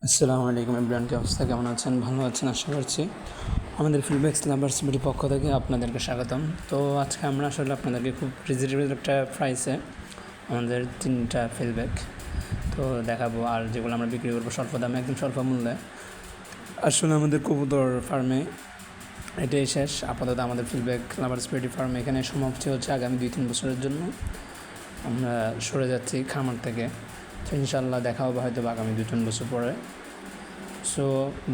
আসসালামু আলাইকুম ইমরান, কি অবস্থা? কেমন আছেন? ভালো আছেন আশা করছি। আমাদের ফিডব্যাক্স লাভার্স বিডি পক্ষ থেকে আপনাদেরকে স্বাগতম। তো আজকে আমরা আসলে আপনাদেরকে খুব রিজনেবল একটা প্রাইসে আমাদের 3টা ফিডব্যাক তো দেখাবো, আর যেগুলো আমরা বিক্রি করবো স্বল্প দামে, একদম স্বল্প মূল্যে। আসলে আমাদের কবুতর ফার্মে এটাই শেষ আপাতত। আমাদের ফিডব্যাক লাভার্স বিডি ফার্মে এখানে সমাপ্তি হচ্ছে। আগামী 2-3 বছরের জন্য আমরা সরে যাচ্ছি খামার থেকে। তো ইনশাল্লাহ দেখা হবে হয়তো আগামী 2-3 বছর পরে। সো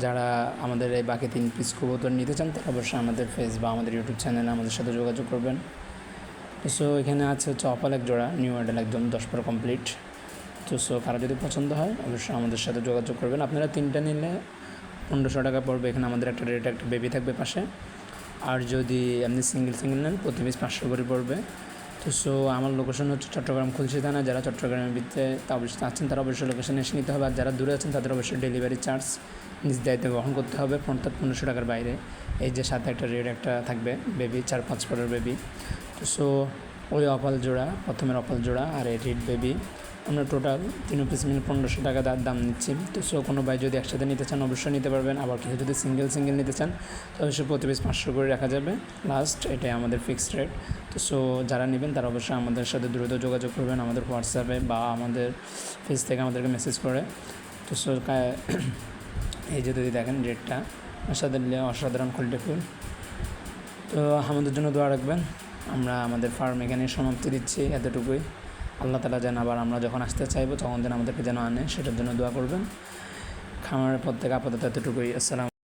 যারা আমাদের এই বাকি 3 পিস কবুতর নিতে চান তারা অবশ্যই আমাদের ফেস বা আমাদের ইউটিউব চ্যানেলে আমাদের সাথে যোগাযোগ করবেন। সো এখানে আছে হচ্ছে অপাল এক জোড়া, নিউ মডেল, একদম 10 কমপ্লিট। তো কারো যদি পছন্দ হয় অবশ্যই আমাদের সাথে যোগাযোগ করবেন। আপনারা 3টা নিলে 1500 টাকা পড়বে। এখানে আমাদের একটা রেট, একটা বেবি থাকবে পাশে। আর যদি আপনি সিঙ্গেল নেন প্রতি পিস 500 করে পড়বে। তো আমার লোকেশন হচ্ছে চট্টগ্রাম খুলশি থানা। যারা চট্টগ্রামের ভিতরে তা অবশ্যই আছেন তারা অবশ্যই লোকেশনে এসে নিতে হবে। আর যারা দূরে আছেন তাদের অবশ্যই ডেলিভারি চার্জ নিজ দায়িত্ব গ্রহণ করতে হবে, অর্থাৎ 1500 টাকার বাইরে। এই যে সাথে একটা রেড একটা থাকবে বেবি, 4-5 পরের বেবি। তো ওই অপাল জোড়া, প্রথমের অপাল জোড়া আর এই রেড বেবি আমরা টোটাল 3 পিস মিলে 1500 টাকা দাম নিচ্ছি। তো কোনো ভাই যদি একসাথে নিতে চান অবশ্যই নিতে পারবেন। আবার কিছু যদি সিঙ্গেল নিতে চান তো অবশ্যই প্রতি পিস 500 করে রাখা যাবে লাস্ট। এটাই আমাদের ফিক্সড রেট। তো যারা নেবেন তারা অবশ্যই আমাদের সাথে দ্রুত যোগাযোগ করবেন আমাদের হোয়াটসঅ্যাপে বা আমাদের ফেস থেকে আমাদেরকে মেসেজ করে। তো এই যে যদি দেখেন রেটটা অসাধারণ কোয়ালিটি ফুল। তো আমাদের জন্য দোয়া রাখবেন। আমরা আমাদের ফার্ম এখানে সমাপ্তি দিচ্ছি, এতটুকুই। আল্লাহ তাআলা যেন আবার আমরা যখন আসতে চাইবো তখন যেন আমাদেরকে যেন আনে, সেটার জন্য দোয়া করবেন। খামারের পর থেকে আপাতত এতটুকুই। আসসালাম।